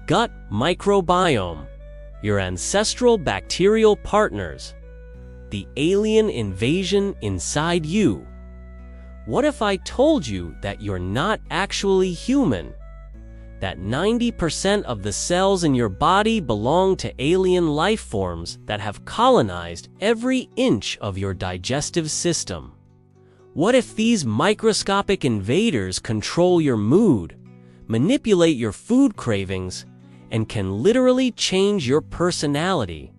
gut microbiome, your ancestral bacterial partners, the alien invasion inside you. What if I told you that you're not actually human? That 90% of the cells in your body belong to alien life forms that have colonized every inch of your digestive system? What if these microscopic invaders control your mood, manipulate your food cravings, and can literally change your personality?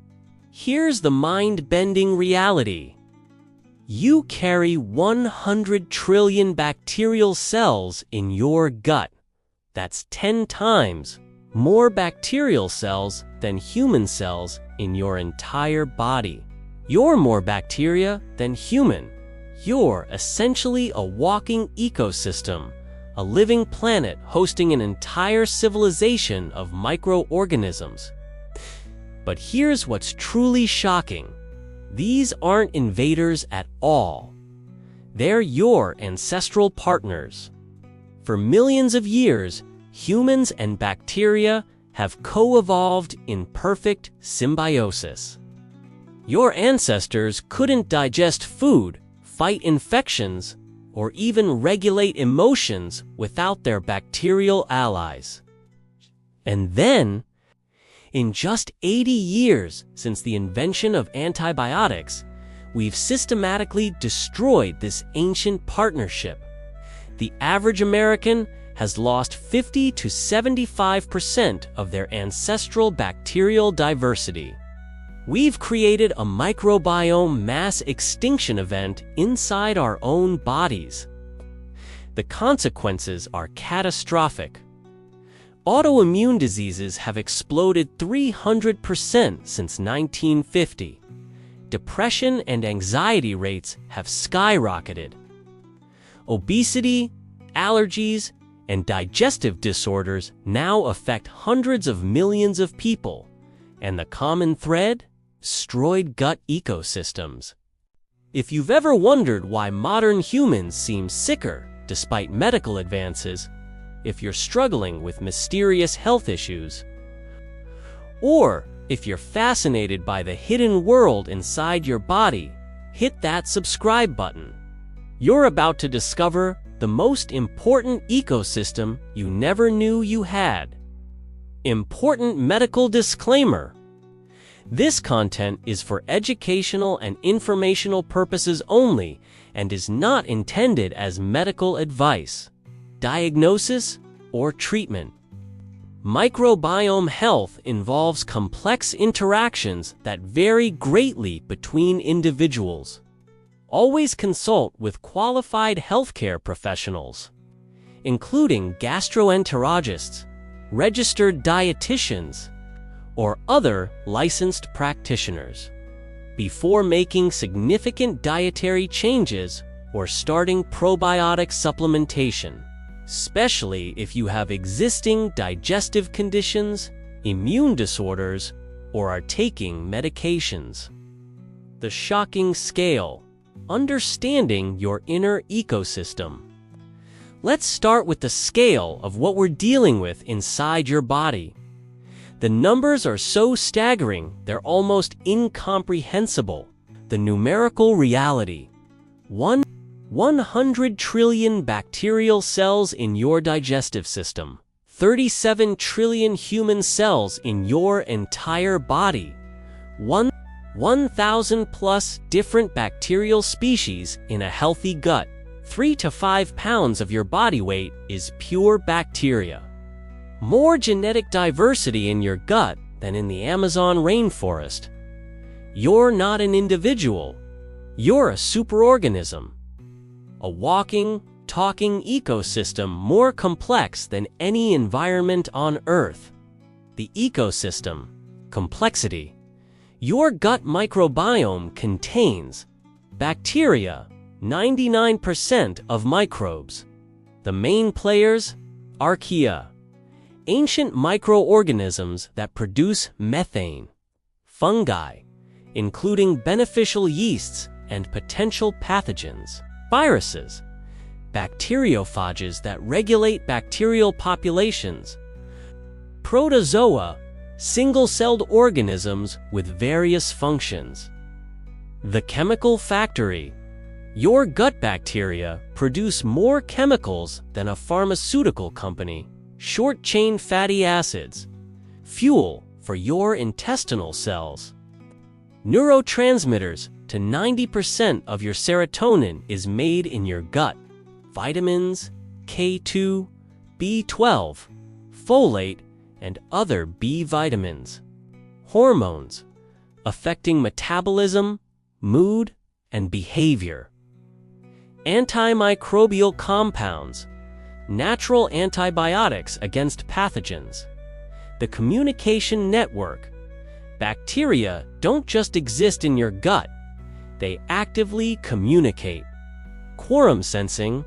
Here's the mind-bending reality. You carry 100 trillion bacterial cells in your gut. That's 10 times more bacterial cells than human cells in your entire body. You're more bacteria than human. You're essentially a walking ecosystem, a living planet hosting an entire civilization of microorganisms. But here's what's truly shocking. These aren't invaders at all. They're your ancestral partners. For millions of years, humans and bacteria have co-evolved in perfect symbiosis. Your ancestors couldn't digest food, fight infections, or even regulate emotions without their bacterial allies. And then, in just 80 years since the invention of antibiotics, we've systematically destroyed this ancient partnership. The average American has lost 50 to 75% of their ancestral bacterial diversity. We've created a microbiome mass extinction event inside our own bodies. The consequences are catastrophic. Autoimmune diseases have exploded 300% since 1950. Depression and anxiety rates have skyrocketed. Obesity, allergies, and digestive disorders now affect hundreds of millions of people. And the common thread? Destroyed gut ecosystems. If you've ever wondered why modern humans seem sicker despite medical advances, if you're struggling with mysterious health issues, or if you're fascinated by the hidden world inside your body, hit that subscribe button. You're about to discover the most important ecosystem you never knew you had. Important medical disclaimer. This content is for educational and informational purposes only and is not intended as medical advice, diagnosis, or treatment. Microbiome health involves complex interactions that vary greatly between individuals. Always consult with qualified healthcare professionals, including gastroenterologists, registered dietitians, or other licensed practitioners, before making significant dietary changes or starting probiotic supplementation, especially if you have existing digestive conditions, immune disorders, or are taking medications. The shocking scale. Understanding your inner ecosystem. Let's start with the scale of what we're dealing with inside your body. The numbers are so staggering, they're almost incomprehensible. The numerical reality. 100 trillion bacterial cells in your digestive system. 37 trillion human cells in your entire body. 1,000 plus different bacterial species in a healthy gut. 3 to 5 pounds of your body weight is pure bacteria. More genetic diversity in your gut than in the Amazon rainforest. You're not an individual. You're a superorganism. A walking, talking ecosystem more complex than any environment on Earth. The ecosystem. Complexity. Your gut microbiome contains bacteria, 99% of microbes. The main players, archaea, ancient microorganisms that produce methane, fungi, including beneficial yeasts and potential pathogens, viruses, bacteriophages that regulate bacterial populations, Protozoa, single-celled organisms with various functions. The chemical factory. Your gut bacteria produce more chemicals than a pharmaceutical company. Short-chain fatty acids, fuel for your intestinal cells. Neurotransmitters. To 90% of your serotonin is made in your gut. Vitamins, K2, B12, folate, and other B vitamins. Hormones, affecting metabolism, mood, and behavior. Antimicrobial compounds, natural antibiotics against pathogens. The communication network. Bacteria don't just exist in your gut, they actively communicate. Quorum sensing.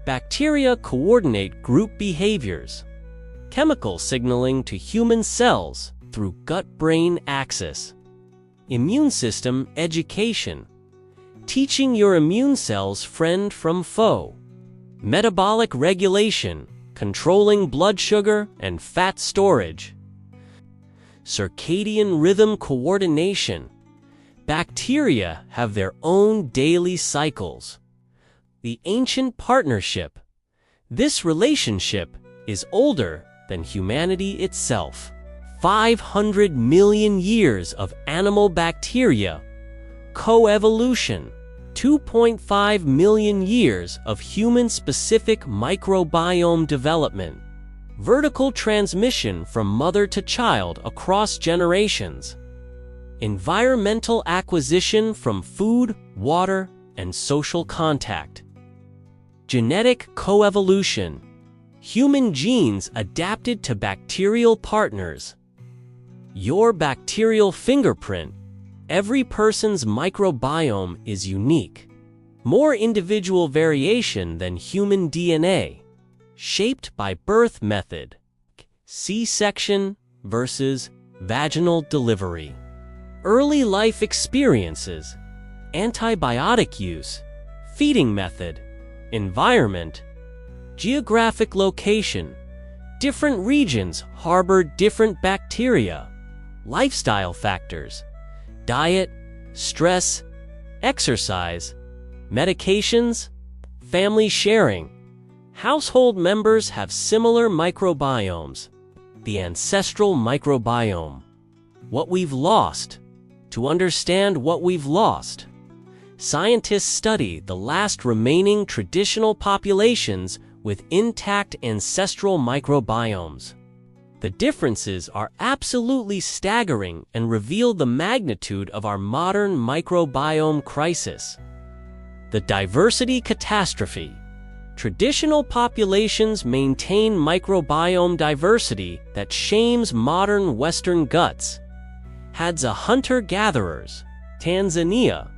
Bacteria coordinate group behaviors. Chemical signaling to human cells through gut-brain axis. Immune system education. Teaching your immune cells friend from foe. Metabolic regulation, controlling blood sugar and fat storage. Circadian rhythm coordination. Bacteria have their own daily cycles. The ancient partnership. This relationship is older than humanity itself. 500 million years of animal bacteria coevolution. 2.5 million years of human-specific microbiome development. Vertical transmission from mother to child across generations. Environmental acquisition from food, water, and social contact. Genetic coevolution. Human genes adapted to bacterial partners. Your bacterial fingerprint. Every person's microbiome is unique. More individual variation than human DNA. Shaped by birth method. C-section versus vaginal delivery. Early life experiences. Antibiotic use. Feeding method. Environment. Geographic location. Different regions harbor different bacteria. Lifestyle factors. Diet, stress, exercise, medications, family sharing. Household members have similar microbiomes. The ancestral microbiome. What we've lost. To understand what we've lost, scientists study the last remaining traditional populations with intact ancestral microbiomes. The differences are absolutely staggering and reveal the magnitude of our modern microbiome crisis. The diversity catastrophe. Traditional populations maintain microbiome diversity that shames modern Western guts. Hadza hunter-gatherers, Tanzania.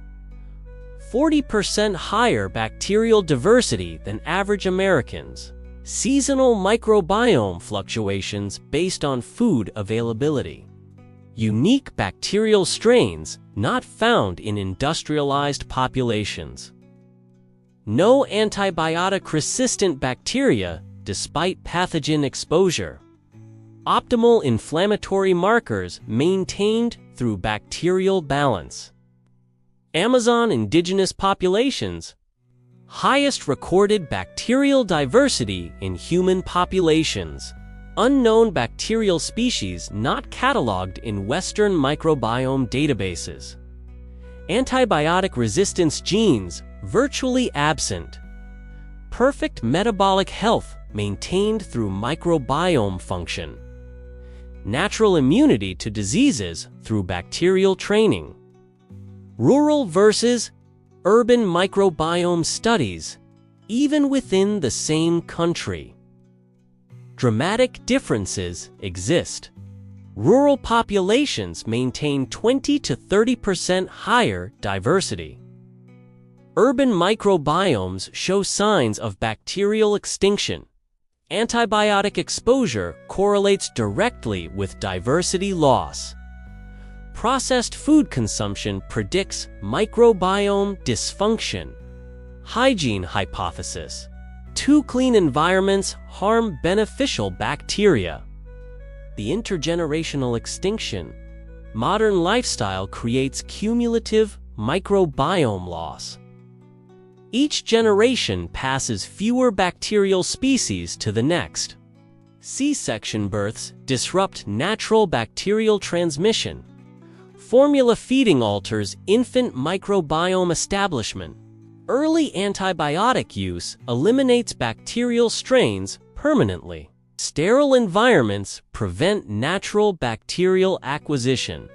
40% higher bacterial diversity than average Americans. Seasonal microbiome fluctuations based on food availability. Unique bacterial strains not found in industrialized populations. No antibiotic-resistant bacteria despite pathogen exposure. Optimal inflammatory markers maintained through bacterial balance. Amazon indigenous populations. Highest recorded bacterial diversity in human populations. Unknown bacterial species not cataloged in Western microbiome databases. Antibiotic resistance genes virtually absent. Perfect metabolic health maintained through microbiome function. Natural immunity to diseases through bacterial training. Rural versus urban microbiome studies, even within the same country. Dramatic differences exist. Rural populations maintain 20 to 30% higher diversity. Urban microbiomes show signs of bacterial extinction. Antibiotic exposure correlates directly with diversity loss. Processed food consumption predicts microbiome dysfunction. Hygiene hypothesis. Too clean environments harm beneficial bacteria. the intergenerational extinction. Modern lifestyle creates cumulative microbiome loss. Each generation passes fewer bacterial species to the next. C-section births disrupt natural bacterial transmission. Formula feeding alters infant microbiome establishment. Early antibiotic use eliminates bacterial strains permanently. Sterile environments prevent natural bacterial acquisition.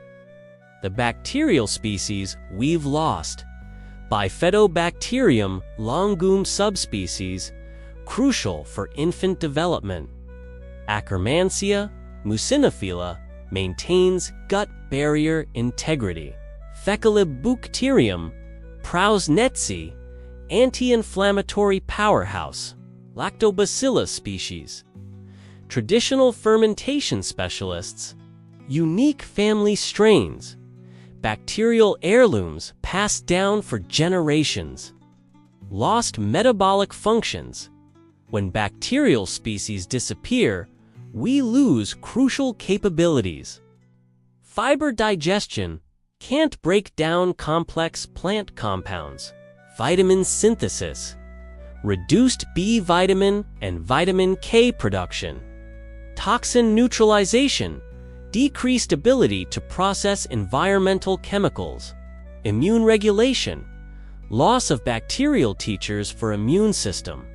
The bacterial species we've lost. Bifidobacterium longum subspecies, crucial for infant development. Akkermansia muciniphila maintains gut barrier integrity. Faecalibacterium prausnetzi, anti-inflammatory powerhouse. Lactobacillus species. Traditional fermentation specialists. Unique family strains. Bacterial heirlooms passed down for generations. Lost metabolic functions. When bacterial species disappear, we lose crucial capabilities. Fiber digestion can't break down complex plant compounds. Vitamin synthesis. Reduced B vitamin and vitamin K production. Toxin neutralization. Decreased ability to process environmental chemicals. Immune regulation. Loss of bacterial teachers for immune system.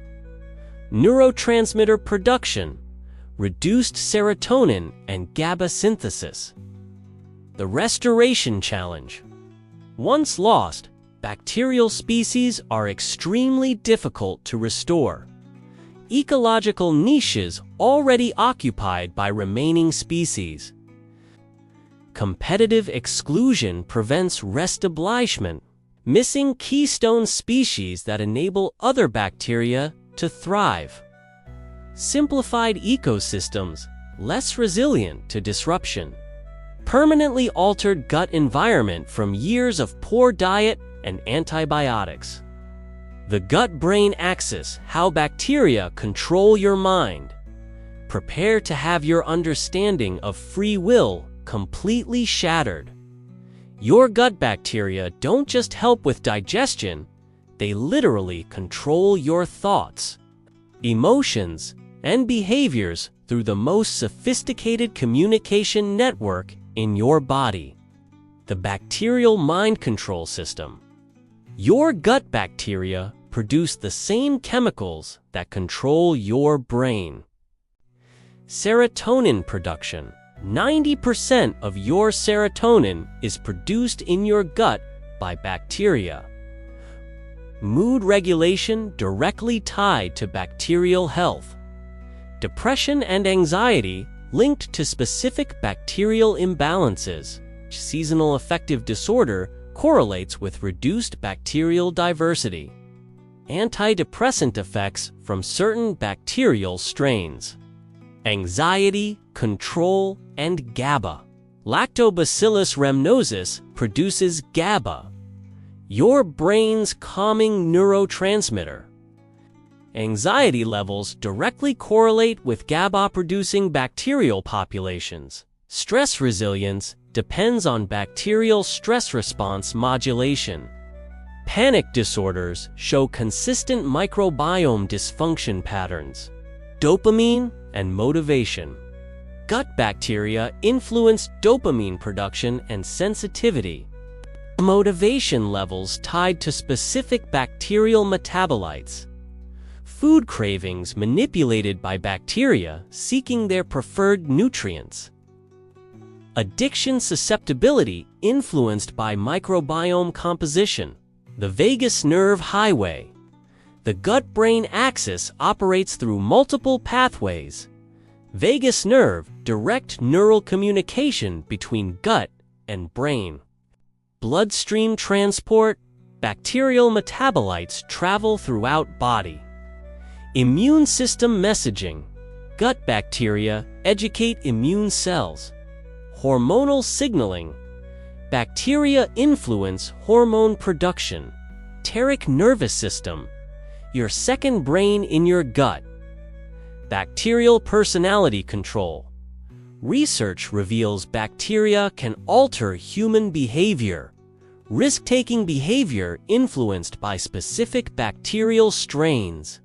Neurotransmitter production. Reduced serotonin and GABA synthesis. The restoration challenge. Once lost, bacterial species are extremely difficult to restore. Ecological niches already occupied by remaining species. Competitive exclusion prevents restablishment, missing keystone species that enable other bacteria to thrive. Simplified ecosystems, less resilient to disruption. Permanently altered gut environment from years of poor diet and antibiotics. The gut-brain axis, how bacteria control your mind. Prepare to have your understanding of free will completely shattered. Your gut bacteria don't just help with digestion, they literally control your thoughts, emotions, and behaviors through the most sophisticated communication network in your body, the bacterial mind control system. Your gut bacteria produce the same chemicals that control your brain. Serotonin production. 90% of your serotonin is produced in your gut by bacteria. Mood regulation directly tied to bacterial health. Depression and anxiety linked to specific bacterial imbalances. Seasonal affective disorder correlates with reduced bacterial diversity. Antidepressant effects from certain bacterial strains. Anxiety, control, and GABA. Lactobacillus rhamnosus produces GABA, your brain's calming neurotransmitter. Anxiety levels directly correlate with GABA-producing bacterial populations. Stress resilience depends on bacterial stress response modulation. Panic disorders show consistent microbiome dysfunction patterns. Dopamine and motivation. Gut bacteria influence dopamine production and sensitivity. Motivation levels tied to specific bacterial metabolites. Food cravings manipulated by bacteria seeking their preferred nutrients. Addiction susceptibility influenced by microbiome composition. The vagus nerve highway. The gut-brain axis operates through multiple pathways. Vagus nerve, direct neural communication between gut and brain. Bloodstream transport, bacterial metabolites travel throughout body. Immune system messaging, gut bacteria educate immune cells. Hormonal signaling, bacteria influence hormone production. Enteric nervous system, your second brain in your gut. Bacterial personality control. Research reveals bacteria can alter human behavior, risk-taking behavior influenced by specific bacterial strains.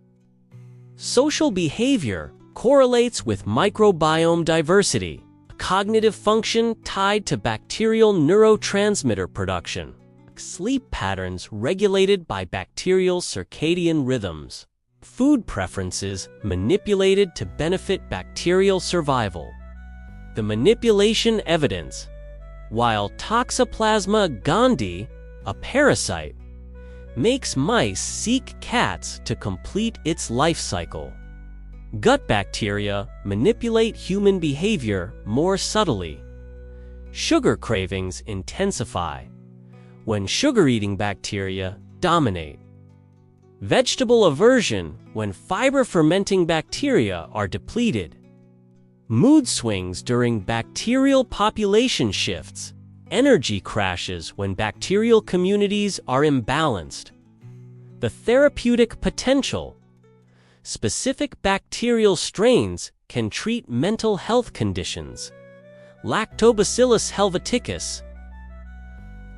Social behavior correlates with microbiome diversity, a cognitive function tied to bacterial neurotransmitter production. Sleep patterns regulated by bacterial circadian rhythms. Food preferences manipulated to benefit bacterial survival. The manipulation evidence. While Toxoplasma gondii, a parasite, makes mice seek cats to complete its life cycle, gut bacteria manipulate human behavior more subtly. Sugar cravings intensify when sugar-eating bacteria dominate. Vegetable aversion when fiber-fermenting bacteria are depleted. Mood swings during bacterial population shifts. Energy crashes when bacterial communities are imbalanced. The therapeutic potential. Specific bacterial strains can treat mental health conditions. Lactobacillus helveticus.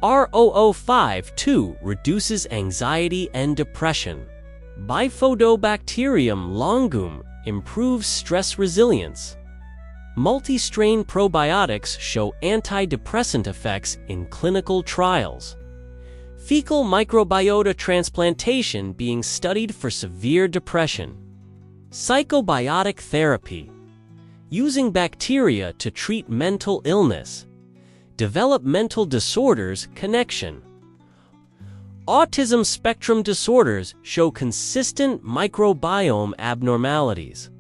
R0052 reduces anxiety and depression. Bifidobacterium longum improves stress resilience. Multi-strain probiotics show antidepressant effects in clinical trials. Fecal microbiota transplantation being studied for severe depression. Psychobiotic therapy. Using bacteria to treat mental illness. Developmental disorders connection. Autism spectrum disorders show consistent microbiome abnormalities.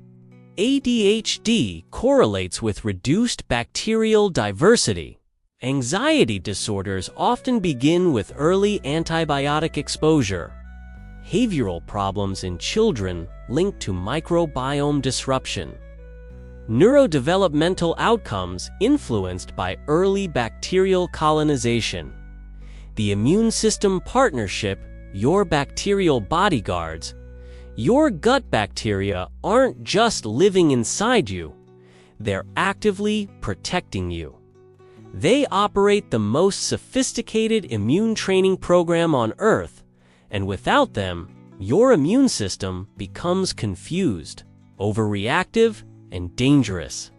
ADHD correlates with reduced bacterial diversity. Anxiety disorders often begin with early antibiotic exposure. Behavioral problems in children linked to microbiome disruption. Neurodevelopmental outcomes influenced by early bacterial colonization. The immune system partnership, your bacterial bodyguards. Your gut bacteria aren't just living inside you, they're actively protecting you. They operate the most sophisticated immune training program on Earth, and without them, your immune system becomes confused, overreactive, and dangerous.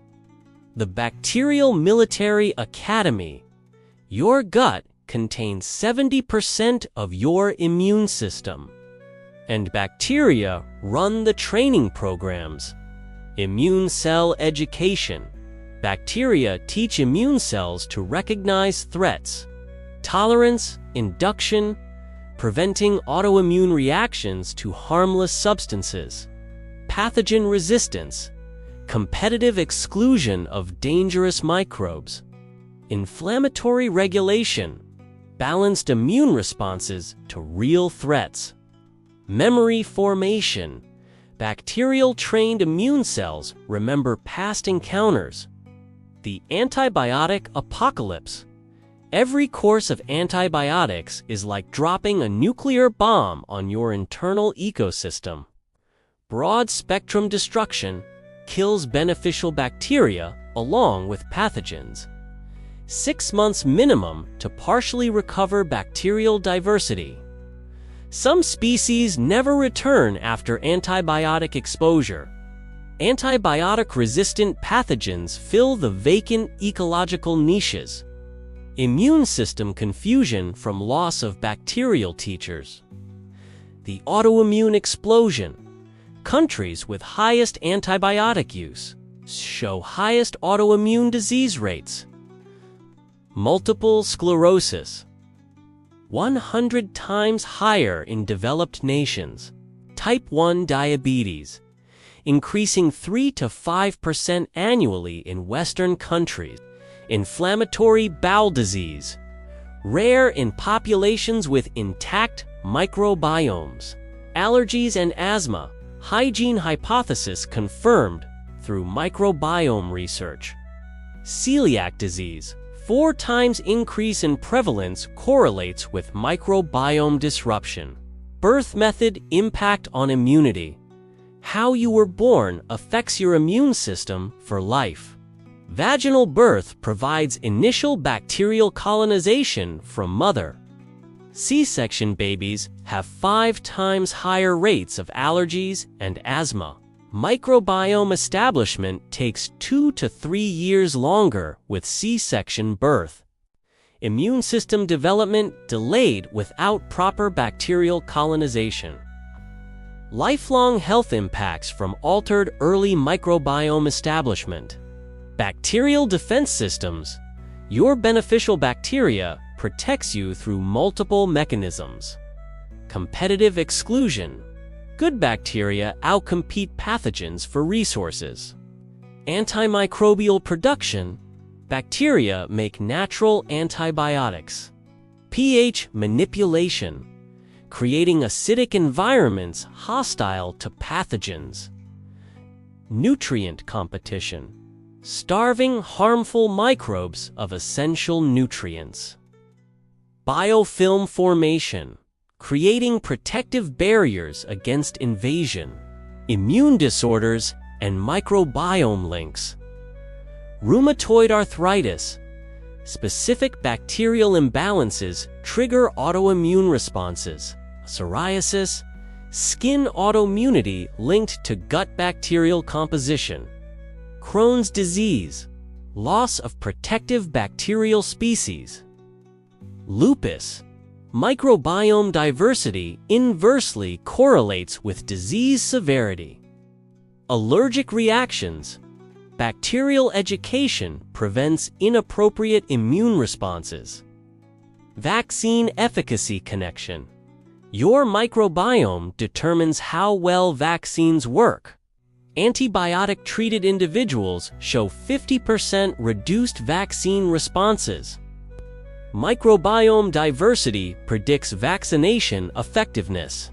The Bacterial Military Academy. Your gut contains 70% of your immune system, and bacteria run the training programs. Immune cell education. Bacteria teach immune cells to recognize threats. Tolerance, induction, preventing autoimmune reactions to harmless substances. Pathogen resistance. Competitive exclusion of dangerous microbes. Inflammatory regulation. Balanced immune responses to real threats. Memory formation. Bacterial-trained immune cells remember past encounters. The antibiotic apocalypse. Every course of antibiotics is like dropping a nuclear bomb on your internal ecosystem. Broad-spectrum destruction kills beneficial bacteria along with pathogens. 6 months minimum to partially recover bacterial diversity. Some species never return after antibiotic exposure. Antibiotic-resistant pathogens fill the vacant ecological niches. Immune system confusion from loss of bacterial teachers. The autoimmune explosion. Countries with highest antibiotic use show highest autoimmune disease rates. Multiple sclerosis. 100 times higher in developed nations. Type 1 diabetes, increasing 3 to 5% annually in Western countries. Inflammatory bowel disease, rare in populations with intact microbiomes. Allergies and asthma, hygiene hypothesis confirmed through microbiome research. Celiac disease, 4 times increase in prevalence correlates with microbiome disruption. Birth method impact on immunity. How you were born affects your immune system for life. Vaginal birth provides initial bacterial colonization from mother. C-section babies have 5 times higher rates of allergies and asthma. Microbiome establishment takes 2 to 3 years longer with C-section birth. Immune system development delayed without proper bacterial colonization. Lifelong health impacts from altered early microbiome establishment. Bacterial defense systems. Your beneficial bacteria protects you through multiple mechanisms. Competitive exclusion. Good bacteria outcompete pathogens for resources. Antimicrobial production. Bacteria make natural antibiotics. pH manipulation. Creating acidic environments hostile to pathogens. Nutrient competition. Starving harmful microbes of essential nutrients. Biofilm formation. Creating protective barriers against invasion. Immune disorders and microbiome links. Rheumatoid arthritis. Specific bacterial imbalances trigger autoimmune responses. Psoriasis. Skin autoimmunity linked to gut bacterial composition. Crohn's disease. Loss of protective bacterial species. Lupus. Microbiome diversity inversely correlates with disease severity. Allergic reactions. Bacterial education prevents inappropriate immune responses. Vaccine efficacy connection. Your microbiome determines how well vaccines work. Antibiotic-treated individuals show 50% reduced vaccine responses. Microbiome diversity predicts vaccination effectiveness.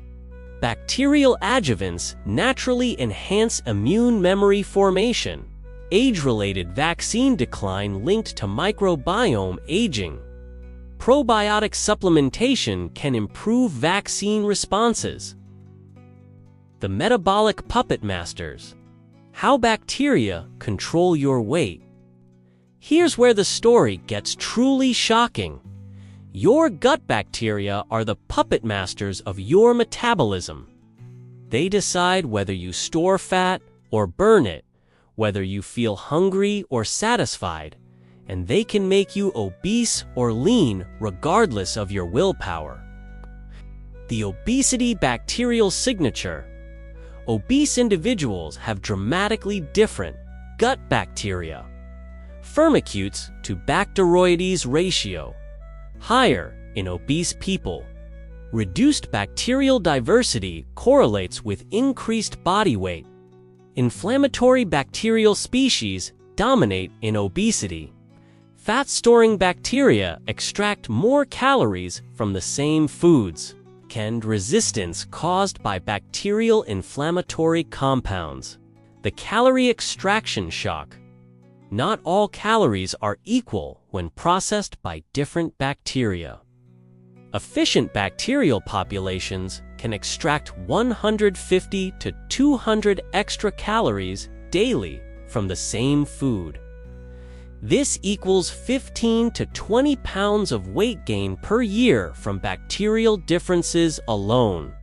Bacterial adjuvants naturally enhance immune memory formation. Age-related vaccine decline linked to microbiome aging. Probiotic supplementation can improve vaccine responses. The metabolic puppet masters. How bacteria control your weight. Here's where the story gets truly shocking. Your gut bacteria are the puppet masters of your metabolism. They decide whether you store fat or burn it, whether you feel hungry or satisfied, and they can make you obese or lean regardless of your willpower. The obesity bacterial signature. Obese individuals have dramatically different gut bacteria. Firmicutes to Bacteroides ratio, higher in obese people. Reduced bacterial diversity correlates with increased body weight. Inflammatory bacterial species dominate in obesity. Fat-storing bacteria extract more calories from the same foods. And resistance caused by bacterial inflammatory compounds. The calorie extraction shock. Not all calories are equal when processed by different bacteria. Efficient bacterial populations can extract 150 to 200 extra calories daily from the same food. This equals 15 to 20 pounds of weight gain per year from bacterial differences alone.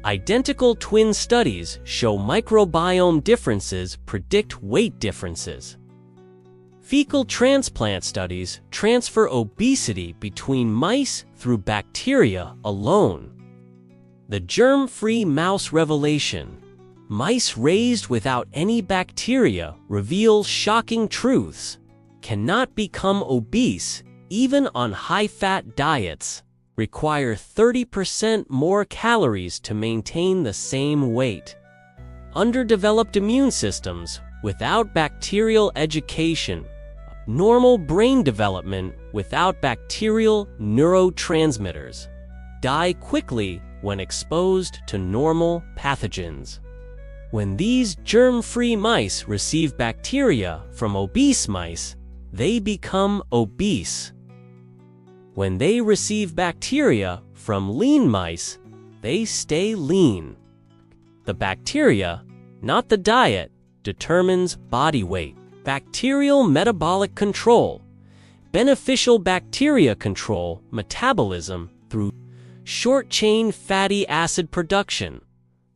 Identical twin studies show microbiome differences predict weight differences. Fecal transplant studies transfer obesity between mice through bacteria alone. The germ-free mouse revelation. Mice raised without any bacteria reveal shocking truths. Cannot become obese even on high-fat diets. Require 30% more calories to maintain the same weight. Underdeveloped immune systems without bacterial education. Normal brain development without bacterial neurotransmitters. Die quickly when exposed to normal pathogens. When these germ-free mice receive bacteria from obese mice, they become obese. When they receive bacteria from lean mice, they stay lean. The bacteria, not the diet, determines body weight. Bacterial metabolic control. Beneficial bacteria control metabolism through short-chain fatty acid production.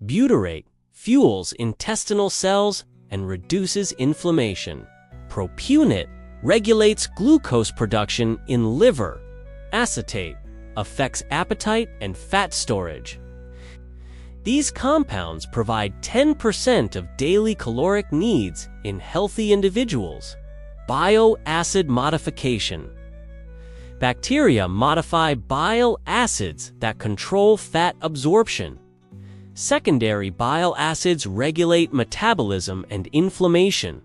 Butyrate fuels intestinal cells and reduces inflammation. Propionate regulates glucose production in liver. Acetate affects appetite and fat storage. These compounds provide 10% of daily caloric needs in healthy individuals. Bile acid modification. Bacteria modify bile acids that control fat absorption. Secondary bile acids regulate metabolism and inflammation.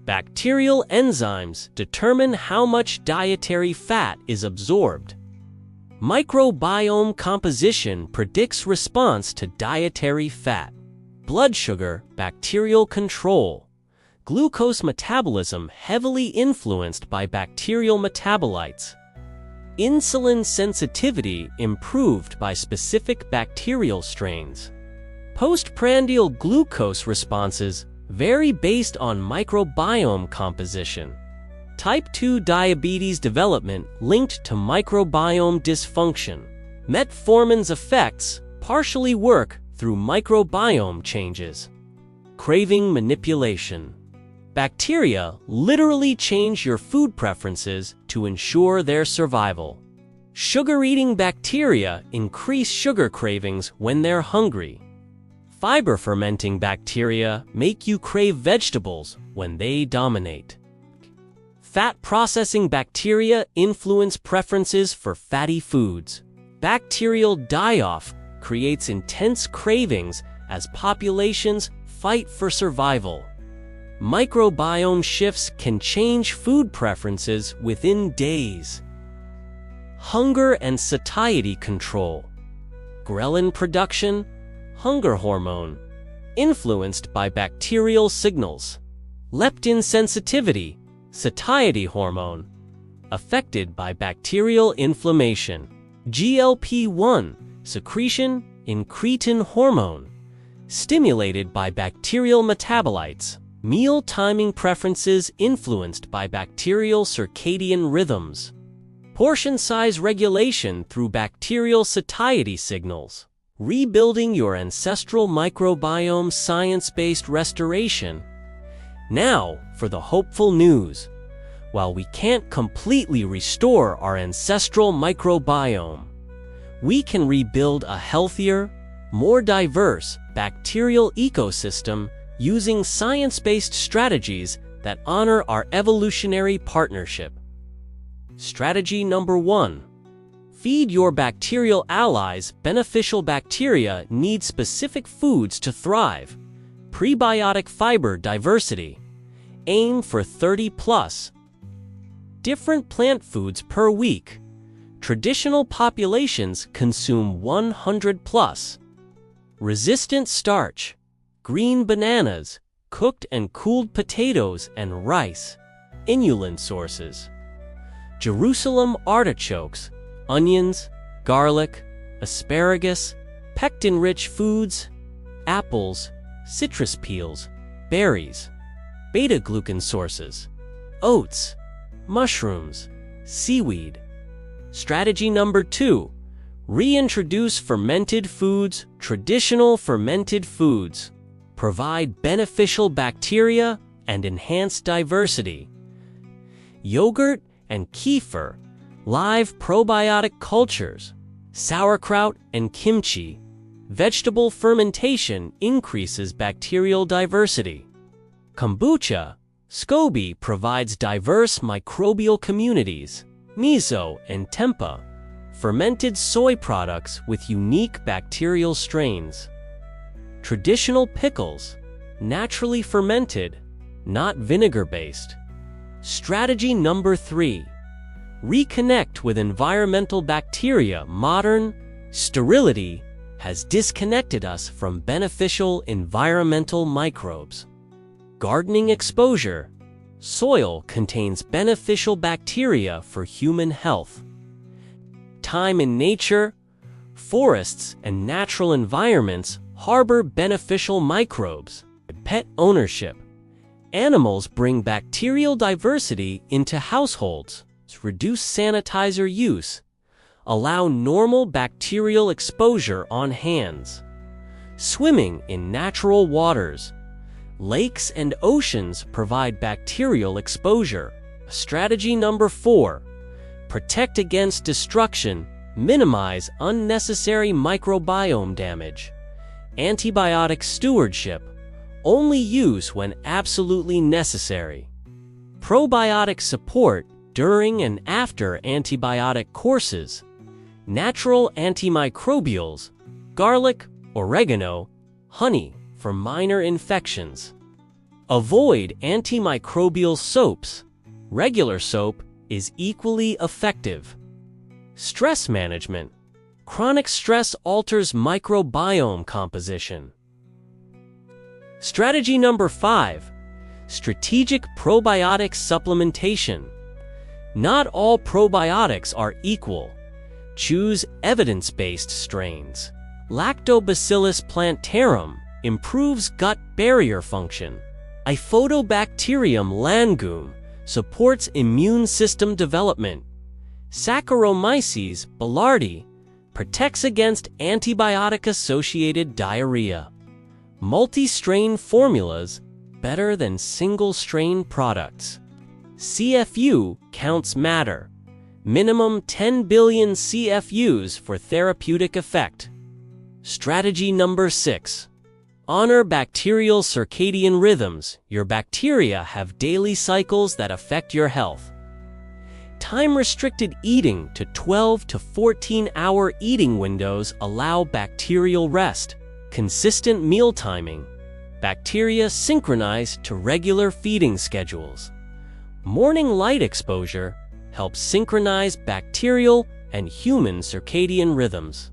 Bacterial enzymes determine how much dietary fat is absorbed. Microbiome composition predicts response to dietary fat. Blood sugar, bacterial control. Glucose metabolism heavily influenced by bacterial metabolites. Insulin sensitivity improved by specific bacterial strains. Postprandial glucose responses vary based on microbiome composition. Type 2 diabetes development linked to microbiome dysfunction. Metformin's effects partially work through microbiome changes. Craving manipulation. Bacteria literally change your food preferences to ensure their survival. Sugar-eating bacteria increase sugar cravings when they're hungry. Fiber-fermenting bacteria make you crave vegetables when they dominate. Fat-processing bacteria influence preferences for fatty foods. Bacterial die-off creates intense cravings as populations fight for survival. Microbiome shifts can change food preferences within days. Hunger and satiety control. Ghrelin production, hunger hormone, influenced by bacterial signals. Leptin sensitivity, satiety hormone, affected by bacterial inflammation. GLP-1 secretion, incretin hormone, stimulated by bacterial metabolites. Meal timing preferences influenced by bacterial circadian rhythms. Portion size regulation through bacterial satiety signals. Rebuilding your ancestral microbiome science-based restoration. Now for the hopeful news. While we can't completely restore our ancestral microbiome, we can rebuild a healthier, more diverse bacterial ecosystem using science-based strategies that honor our evolutionary partnership. Strategy number 1. Feed your bacterial allies. Beneficial bacteria need specific foods to thrive. Prebiotic fiber diversity. Aim for 30+ different plant foods per week. Traditional populations consume 100+. Resistant starch. Green bananas, cooked and cooled potatoes and rice. Inulin sources. Jerusalem artichokes, onions, garlic, asparagus, pectin-rich foods, apples, citrus peels, berries. Beta-glucan sources. Oats, mushrooms, seaweed. Strategy number 2. Reintroduce fermented foods. Traditional fermented foods provide beneficial bacteria and enhance diversity. Yogurt and kefir, live probiotic cultures, sauerkraut and kimchi. Vegetable fermentation increases bacterial diversity. Kombucha, SCOBY provides diverse microbial communities. Miso and tempeh, fermented soy products with unique bacterial strains. Traditional pickles, naturally fermented, not vinegar-based. Strategy number 3. Reconnect with environmental bacteria. Modern sterility has disconnected us from beneficial environmental microbes. Gardening exposure. Soil contains beneficial bacteria for human health. Time in nature. Forests and natural environments harbor beneficial microbes. Pet ownership. Animals bring bacterial diversity into households, reduce sanitizer use, allow normal bacterial exposure on hands. Swimming in natural waters. Lakes and oceans provide bacterial exposure. Strategy number 4. Protect against destruction. Minimize unnecessary microbiome damage. Antibiotic stewardship. Only use when absolutely necessary. Probiotic support during and after antibiotic courses. Natural antimicrobials, garlic, oregano, honey for minor infections. Avoid antimicrobial soaps. Regular soap is equally effective. Stress management. Chronic stress alters microbiome composition. Strategy number 5. Strategic probiotic supplementation. Not all probiotics are equal. Choose evidence-based strains. Lactobacillus plantarum improves gut barrier function. Bifidobacterium langum supports immune system development. Saccharomyces boulardii protects against antibiotic-associated diarrhea. Multi-strain formulas better than single-strain products. CFU counts matter. Minimum 10 billion CFUs for therapeutic effect. Strategy number 6. Honor bacterial circadian rhythms. Your bacteria have daily cycles that affect your health. Time-restricted eating to 12 to 14-hour eating windows allow bacterial rest. Consistent meal timing. Bacteria synchronize to regular feeding schedules. Morning light exposure helps synchronize bacterial and human circadian rhythms.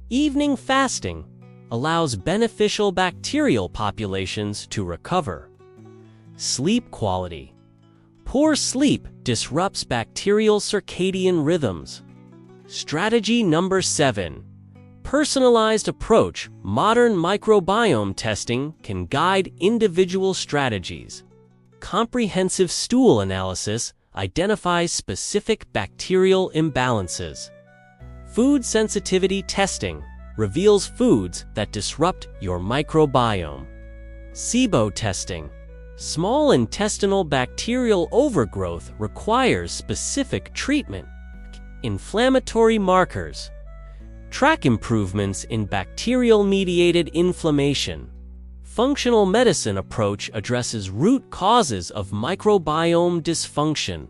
Evening fasting allows beneficial bacterial populations to recover. Sleep quality. Poor sleep disrupts bacterial circadian rhythms. Strategy number 7. Personalized approach. Modern microbiome testing can guide individual strategies. Comprehensive stool analysis identifies specific bacterial imbalances. Food sensitivity testing reveals foods that disrupt your microbiome. SIBO testing. Small intestinal bacterial overgrowth requires specific treatment. Inflammatory markers. Track improvements in bacterial-mediated inflammation. Functional medicine approach addresses root causes of microbiome dysfunction.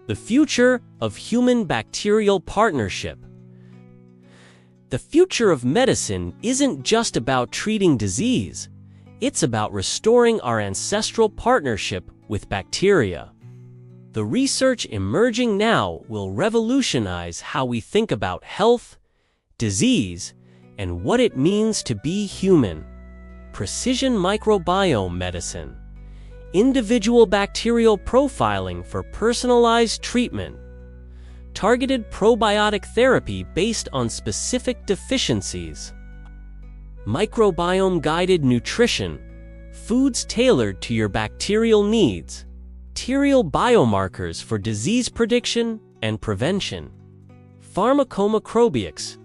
The future of human bacterial partnership. The future of medicine isn't just about treating disease. It's about restoring our ancestral partnership with bacteria. The research emerging now will revolutionize how we think about health, disease, and what it means to be human. Precision microbiome medicine. Individual bacterial profiling for personalized treatment. Targeted probiotic therapy based on specific deficiencies. Microbiome-guided nutrition. Foods tailored to your bacterial needs. Bacterial biomarkers for disease prediction and prevention. Pharmacomicrobics.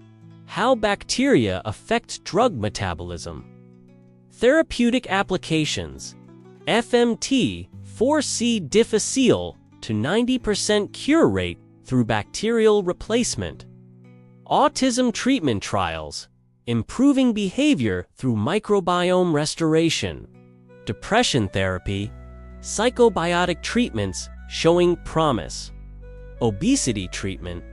How bacteria affect drug metabolism. Therapeutic applications. FMT 4C difficile to 90% cure rate through bacterial replacement. Autism treatment trials. Improving behavior through microbiome restoration. Depression therapy. Psychobiotic treatments showing promise. Obesity treatment.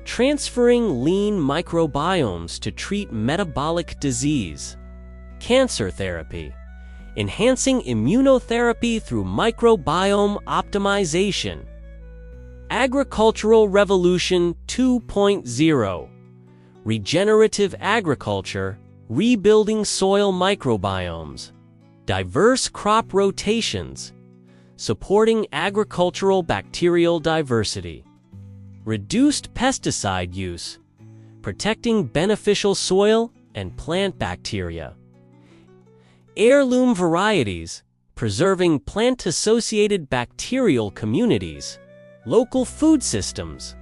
Transferring lean microbiomes to treat metabolic disease. Cancer therapy. Enhancing immunotherapy through microbiome optimization. Agricultural Revolution 2.0. Regenerative agriculture, rebuilding soil microbiomes. Diverse crop rotations, supporting agricultural bacterial diversity. Reduced pesticide use, protecting beneficial soil and plant bacteria. Heirloom varieties, preserving plant-associated bacterial communities, local food systems,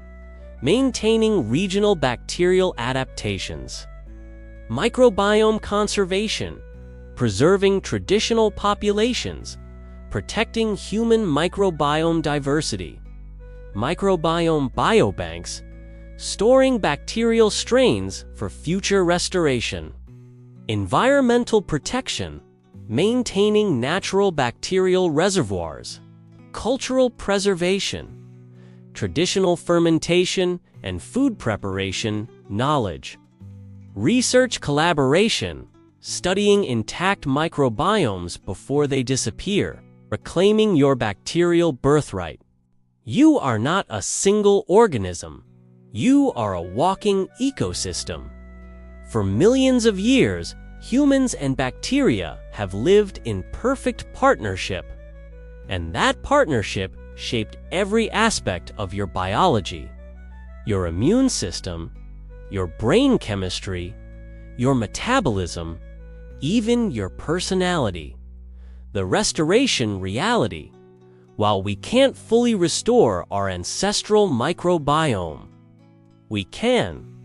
maintaining regional bacterial adaptations. Microbiome conservation, preserving traditional populations, protecting human microbiome diversity. Microbiome biobanks, storing bacterial strains for future restoration. Environmental protection, maintaining natural bacterial reservoirs. Cultural preservation, traditional fermentation and food preparation knowledge. Research collaboration, studying intact microbiomes before they disappear, reclaiming your bacterial birthright. You are not a single organism. You are a walking ecosystem. For millions of years, humans and bacteria have lived in perfect partnership, and that partnership shaped every aspect of your biology, your immune system, your brain chemistry, your metabolism, even your personality. The restoration reality. While we can't fully restore our ancestral microbiome, we can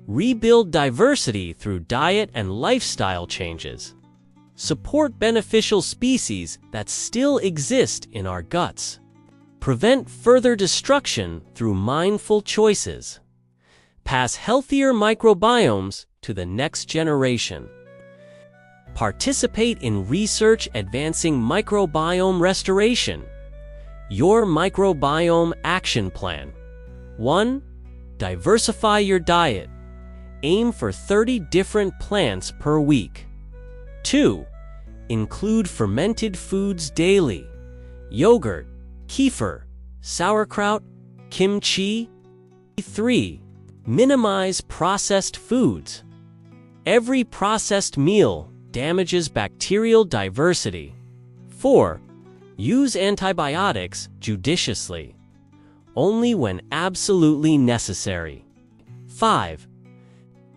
rebuild diversity through diet and lifestyle changes, support beneficial species that still exist in our guts, prevent further destruction through mindful choices, pass healthier microbiomes to the next generation. Participate in research advancing microbiome restoration. Your Microbiome Action Plan. 1. Diversify your diet. Aim for 30 different plants per week. 2. Include fermented foods daily. Yogurt, kefir, sauerkraut, kimchi. 3. Minimize processed foods. Every processed meal damages bacterial diversity. 4. Use antibiotics judiciously, only when absolutely necessary. 5.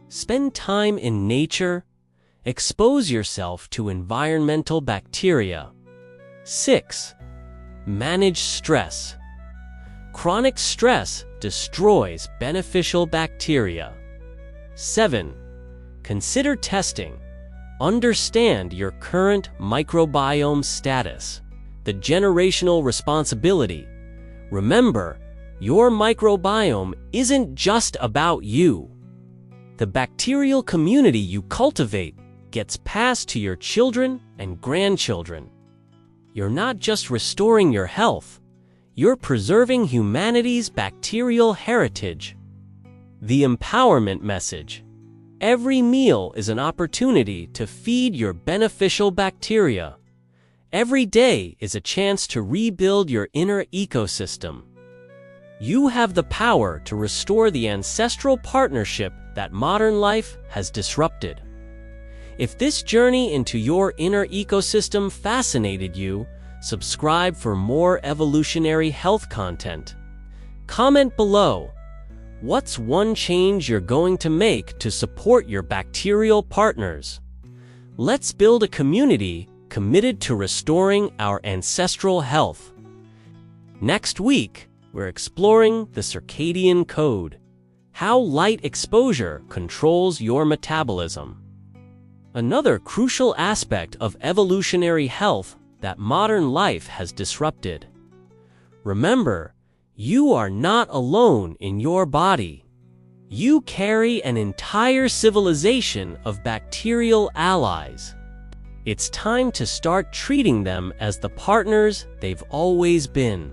Spend time in nature. Expose yourself to environmental bacteria. 6. Manage stress. Chronic stress destroys beneficial bacteria. 7. Consider testing. Understand your current microbiome status. The generational responsibility. Remember, your microbiome isn't just about you. The bacterial community you cultivate gets passed to your children and grandchildren. You're not just restoring your health, you're preserving humanity's bacterial heritage. The empowerment message. Every meal is an opportunity to feed your beneficial bacteria. Every day is a chance to rebuild your inner ecosystem. You have the power to restore the ancestral partnership that modern life has disrupted. If this journey into your inner ecosystem fascinated you, subscribe for more evolutionary health content. Comment below. What's one change you're going to make to support your bacterial partners? Let's build a community committed to restoring our ancestral health. Next week, we're exploring the circadian code, how light exposure controls your metabolism. Another crucial aspect of evolutionary health that modern life has disrupted. Remember, you are not alone in your body. You carry an entire civilization of bacterial allies. It's time to start treating them as the partners they've always been.